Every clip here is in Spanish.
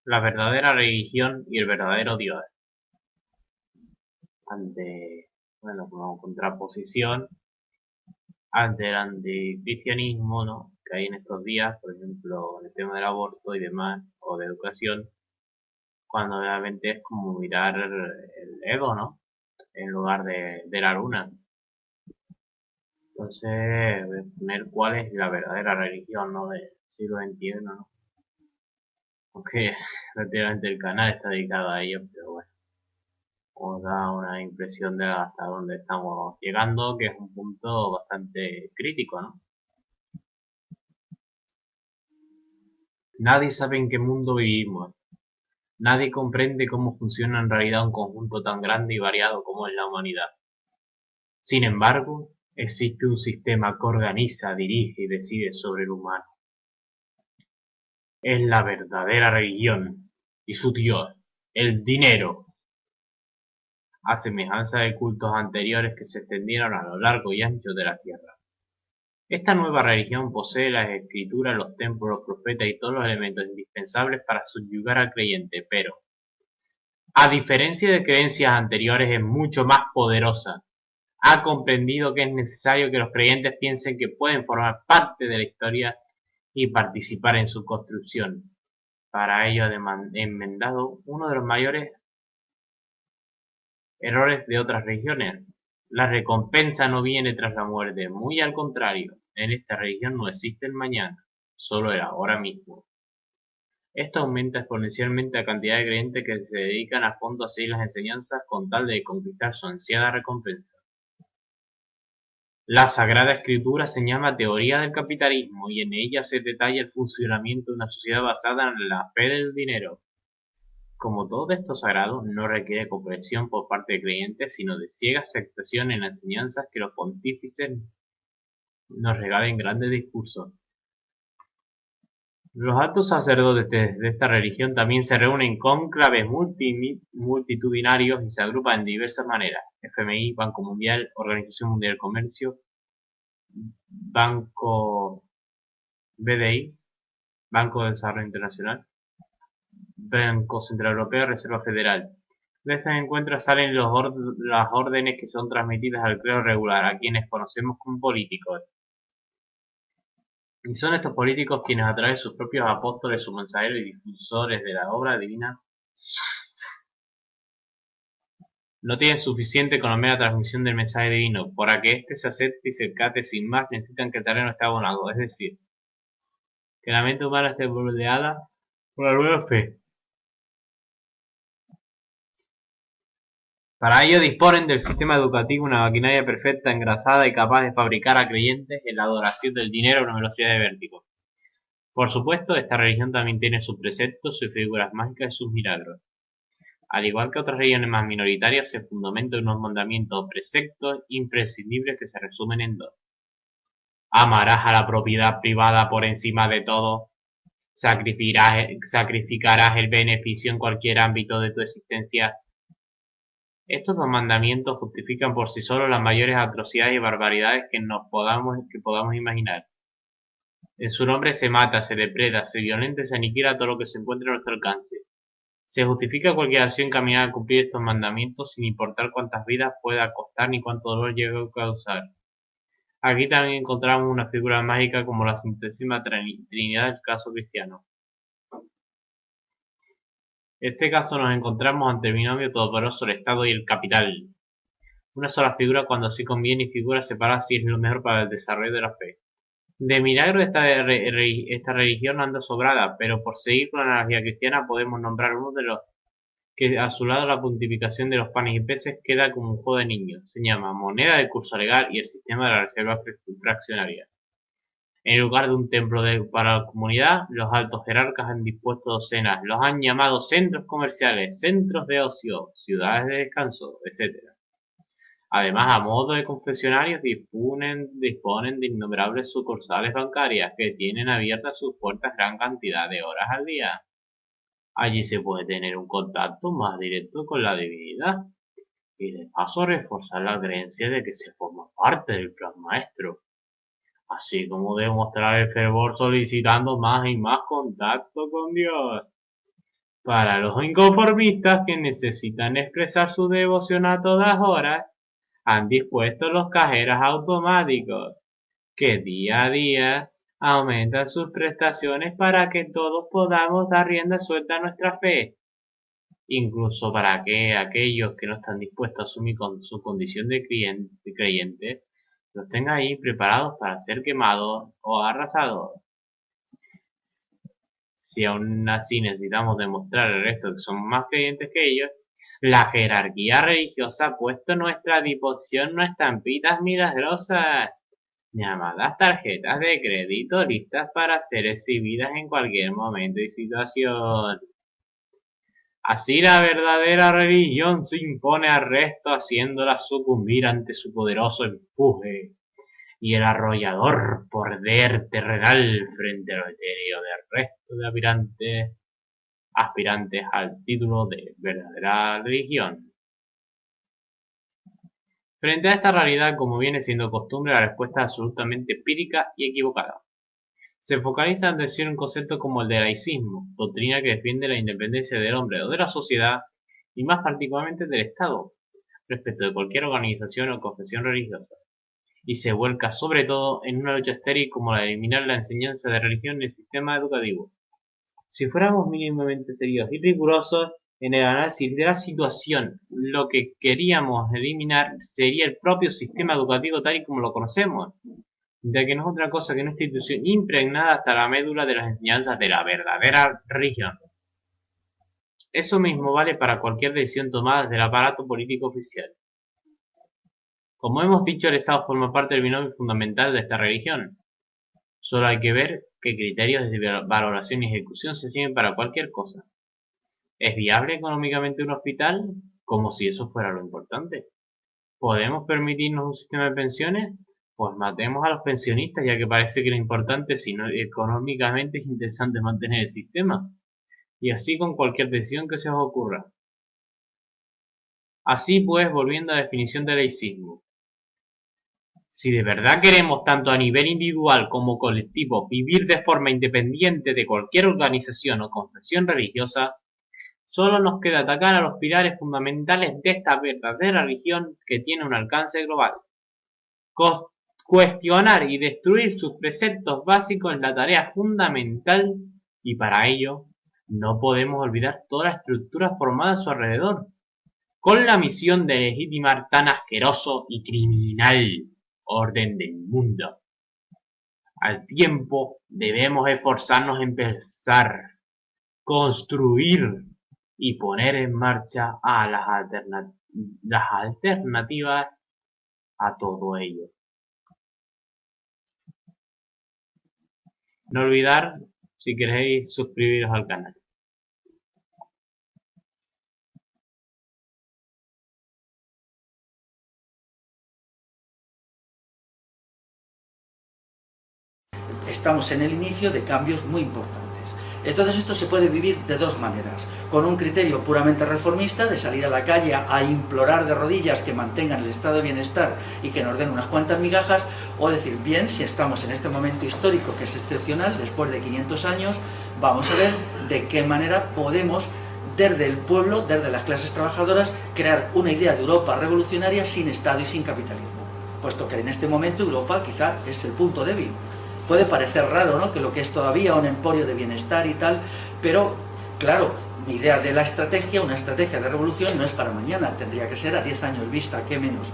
La verdadera religión y el verdadero Dios. Ante, bueno, como contraposición ante el anticristianismo, ¿no? Que hay en estos días, por ejemplo, en el tema del aborto y demás, o de educación, cuando realmente es como mirar el ego, ¿no? En lugar de la luna. Entonces, voy a poner cuál es la verdadera religión, ¿no? Del siglo XXI, ¿no? Aunque prácticamente el canal está dedicado a ello, pero bueno. Os da una impresión de hasta dónde estamos llegando, que es un punto bastante crítico, ¿no? Nadie sabe en qué mundo vivimos, nadie comprende cómo funciona en realidad un conjunto tan grande y variado como es la humanidad. Sin embargo, existe un sistema que organiza, dirige y decide sobre el humano. Es la verdadera religión y su dios, el dinero, a semejanza de cultos anteriores que se extendieron a lo largo y ancho de la tierra. Esta nueva religión posee las escrituras, los templos, los profetas y todos los elementos indispensables para subyugar al creyente, pero, a diferencia de creencias anteriores, es mucho más poderosa. Ha comprendido que es necesario que los creyentes piensen que pueden formar parte de la historia y participar en su construcción. Para ello ha enmendado uno de los mayores errores de otras religiones. La recompensa no viene tras la muerte, muy al contrario. En esta religión no existe el mañana, solo el ahora mismo. Esto aumenta exponencialmente la cantidad de creyentes que se dedican a fondo a seguir las enseñanzas con tal de conquistar su ansiada recompensa. La Sagrada Escritura se llama Teoría del Capitalismo y en ella se detalla el funcionamiento de una sociedad basada en la fe del dinero. Como todo texto sagrado, no requiere comprensión por parte de creyentes, sino de ciega aceptación en las enseñanzas que los pontífices nos regalen grandes discursos. Los altos sacerdotes de esta religión también se reúnen en cónclaves multitudinarios y se agrupan en diversas maneras: FMI, Banco Mundial, Organización Mundial del Comercio, Banco BDI, Banco de Desarrollo Internacional, Banco Central Europeo, Reserva Federal. De estos encuentros salen las órdenes que son transmitidas al clero regular, a quienes conocemos como políticos. Y son estos políticos quienes a través de sus propios apóstoles, sus mensajeros y difusores de la obra divina, no tienen suficiente con la mera transmisión del mensaje divino. Para que éste se acepte y se cate sin más, necesitan que el terreno esté abonado, es decir, que la mente humana esté bordeada por la nueva fe. Para ello disponen del sistema educativo una maquinaria perfecta, engrasada y capaz de fabricar a creyentes en la adoración del dinero a una velocidad de vértigo. Por supuesto, esta religión también tiene sus preceptos, sus figuras mágicas y sus milagros. Al igual que otras religiones más minoritarias, se fundamenta en unos mandamientos o preceptos imprescindibles que se resumen en dos. Amarás a la propiedad privada por encima de todo. Sacrificarás el beneficio en cualquier ámbito de tu existencia. Estos dos mandamientos justifican por sí solos las mayores atrocidades y barbaridades que podamos imaginar. En su nombre se mata, se depreda, se violenta y se aniquila todo lo que se encuentre a nuestro alcance. Se justifica cualquier acción encaminada a cumplir estos mandamientos sin importar cuántas vidas pueda costar ni cuánto dolor llegue a causar. Aquí también encontramos una figura mágica como la Santísima Trinidad del caso cristiano. En este caso nos encontramos ante el binomio todopoderoso el Estado y el capital. Una sola figura cuando así conviene y figuras separadas si es lo mejor para el desarrollo de la fe. De milagro esta religión anda sobrada, pero por seguir con la analogía cristiana podemos nombrar uno de los que a su lado la pontificación de los panes y peces queda como un juego de niños. Se llama moneda de curso legal y el sistema de la reserva fraccionaria. En lugar de un templo para la comunidad, los altos jerarcas han dispuesto docenas, los han llamado centros comerciales, centros de ocio, ciudades de descanso, etc. Además, a modo de confesionarios, disponen de innumerables sucursales bancarias que tienen abiertas sus puertas gran cantidad de horas al día. Allí se puede tener un contacto más directo con la divinidad y de paso reforzar la creencia de que se forma parte del plan maestro, así como demostrar el fervor solicitando más y más contacto con Dios. Para los inconformistas que necesitan expresar su devoción a todas horas, han dispuesto los cajeros automáticos, que día a día aumentan sus prestaciones para que todos podamos dar rienda suelta a nuestra fe, incluso para que aquellos que no están dispuestos a asumir con su condición de creyente, los tengan ahí preparados para ser quemados o arrasados. Si aún así necesitamos demostrar al resto que somos más creyentes que ellos, la jerarquía religiosa ha puesto a nuestra disposición unas estampitas milagrosas, llamadas tarjetas de crédito, listas para ser exhibidas en cualquier momento y situación. Así la verdadera religión se impone al resto, haciéndola sucumbir ante su poderoso empuje y el arrollador poder terrenal frente al etéreo del resto de aspirantes al título de verdadera religión. Frente a esta realidad, como viene siendo costumbre, la respuesta es absolutamente empírica y equivocada. Se focaliza en decir un concepto como el de laicismo, doctrina que defiende la independencia del hombre o de la sociedad, y más particularmente del Estado, respecto de cualquier organización o confesión religiosa, y se vuelca sobre todo en una lucha estéril como la de eliminar la enseñanza de religión en el sistema educativo. Si fuéramos mínimamente serios y rigurosos en el análisis de la situación, lo que queríamos eliminar sería el propio sistema educativo tal y como lo conocemos, ya que no es otra cosa que una institución impregnada hasta la médula de las enseñanzas de la verdadera religión. Eso mismo vale para cualquier decisión tomada desde el aparato político oficial. Como hemos dicho, el Estado forma parte del binomio fundamental de esta religión. Solo hay que ver qué criterios de valoración y ejecución se siguen para cualquier cosa. ¿Es viable económicamente un hospital? Como si eso fuera lo importante. ¿Podemos permitirnos un sistema de pensiones? Pues matemos a los pensionistas, ya que parece que lo importante, si no económicamente, es interesante mantener el sistema. Y así con cualquier decisión que se os ocurra. Así pues, volviendo a la definición de laicismo. Si de verdad queremos, tanto a nivel individual como colectivo, vivir de forma independiente de cualquier organización o confesión religiosa, solo nos queda atacar a los pilares fundamentales de esta verdadera religión que tiene un alcance global. Cuestionar y destruir sus preceptos básicos es la tarea fundamental, y para ello no podemos olvidar toda la estructura formada a su alrededor, con la misión de legitimar tan asqueroso y criminal orden del mundo. Al tiempo debemos esforzarnos en pensar, construir y poner en marcha a las alternativas a todo ello. No olvidar, si queréis, suscribiros al canal. Estamos en el inicio de cambios muy importantes. Entonces esto se puede vivir de dos maneras, con un criterio puramente reformista de salir a la calle a implorar de rodillas que mantengan el estado de bienestar y que nos den unas cuantas migajas, o decir, bien, si estamos en este momento histórico que es excepcional, después de 500 años, vamos a ver de qué manera podemos, desde el pueblo, desde las clases trabajadoras, crear una idea de Europa revolucionaria sin Estado y sin capitalismo, puesto que en este momento Europa quizá es el punto débil. Puede parecer raro, ¿no?, que lo que es todavía un emporio de bienestar y tal, pero claro, mi idea de la estrategia, una estrategia de revolución, no es para mañana, tendría que ser a 10 años vista, qué menos.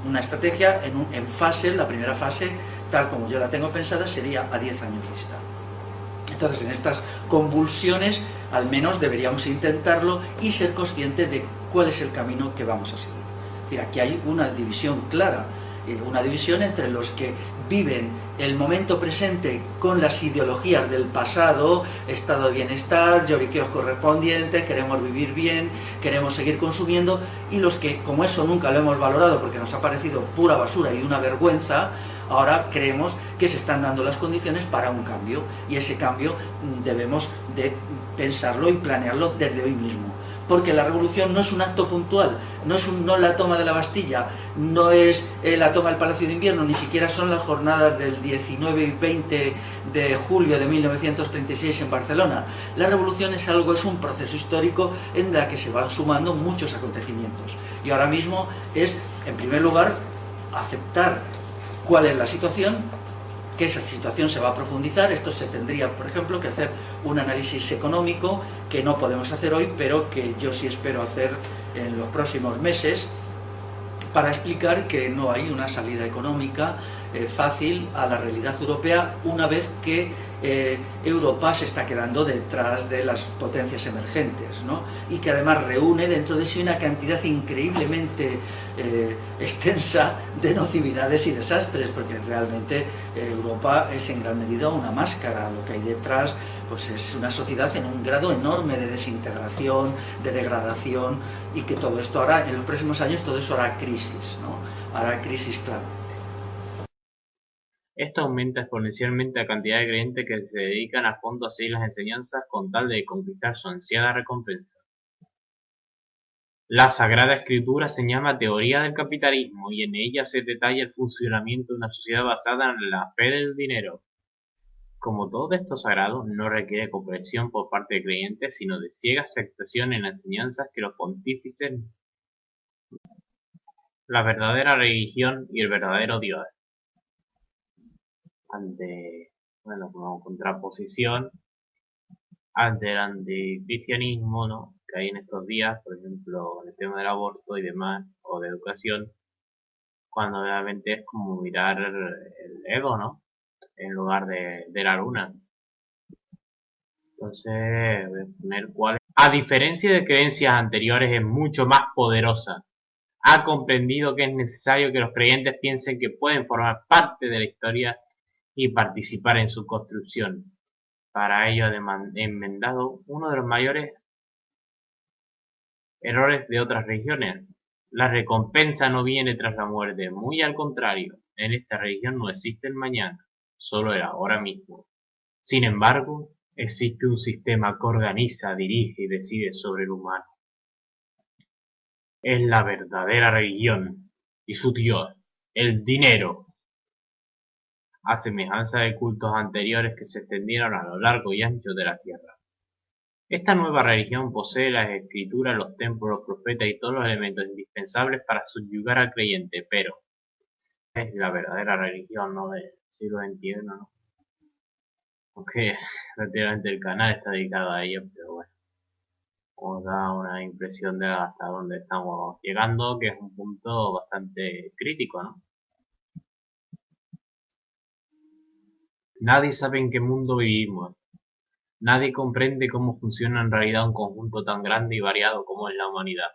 Una estrategia en fase, la primera fase, tal como yo la tengo pensada, sería a 10 años vista. Entonces, en estas convulsiones, al menos deberíamos intentarlo y ser conscientes de cuál es el camino que vamos a seguir. Es decir, aquí hay una división clara, una división entre los que viven el momento presente con las ideologías del pasado, estado de bienestar, lloriqueos correspondientes, queremos vivir bien, queremos seguir consumiendo, y los que, como eso nunca lo hemos valorado porque nos ha parecido pura basura y una vergüenza, ahora creemos que se están dando las condiciones para un cambio, y ese cambio debemos de pensarlo y planearlo desde hoy mismo. porque la revolución no es un acto puntual, no es la toma de la Bastilla, no es la toma del Palacio de Invierno, ni siquiera son las jornadas del 19 y 20 de julio de 1936 en Barcelona. La revolución es un proceso histórico en el que se van sumando muchos acontecimientos. Y ahora mismo es, en primer lugar, aceptar cuál es la situación, que esa situación se va a profundizar. Esto se tendría, por ejemplo, que hacer un análisis económico que no podemos hacer hoy, pero que yo sí espero hacer en los próximos meses, para explicar que no hay una salida económica fácil a la realidad europea una vez que Europa se está quedando detrás de las potencias emergentes, ¿no? Y que además reúne dentro de sí una cantidad increíblemente extensa de nocividades y desastres, porque realmente Europa es en gran medida una máscara. Lo que hay detrás pues es una sociedad en un grado enorme de desintegración, de degradación, y que todo esto ahora, en los próximos años, todo eso hará crisis, ¿no? Hará crisis, claro. Esto aumenta exponencialmente la cantidad de creyentes que se dedican a fondo a seguir las enseñanzas con tal de conquistar su ansiada recompensa. La Sagrada Escritura se llama Teoría del Capitalismo y en ella se detalla el funcionamiento de una sociedad basada en la fe del dinero. Como todo texto sagrado, no requiere comprensión por parte de creyentes, sino de ciega aceptación en las enseñanzas que los pontífices, la verdadera religión y el verdadero Dios. Como contraposición ante el anticristianismo, ¿no?, que hay en estos días, por ejemplo, en el tema del aborto y demás, o de educación, cuando realmente es como mirar el ego, ¿no?, en lugar de la luna. Entonces, voy a poner cuál es. A diferencia de creencias anteriores, es mucho más poderosa. Ha comprendido que es necesario que los creyentes piensen que pueden formar parte de la historia y participar en su construcción. Para ello ha enmendado uno de los mayores errores de otras religiones. La recompensa no viene tras la muerte, muy al contrario. En esta religión no existe el mañana, solo el ahora mismo. Sin embargo, existe un sistema que organiza, dirige y decide sobre el humano. Es la verdadera religión y su Dios, el dinero. A semejanza de cultos anteriores que se extendieron a lo largo y ancho de la tierra. Esta nueva religión posee las escrituras, los templos, los profetas y todos los elementos indispensables para subyugar al creyente, pero es la verdadera religión, ¿no?, del siglo XXI, ¿no? Aunque prácticamente el canal está dedicado a ello, pero bueno, os da una impresión de hasta dónde estamos llegando, que es un punto bastante crítico, ¿no? Nadie sabe en qué mundo vivimos. Nadie comprende cómo funciona en realidad un conjunto tan grande y variado como es la humanidad.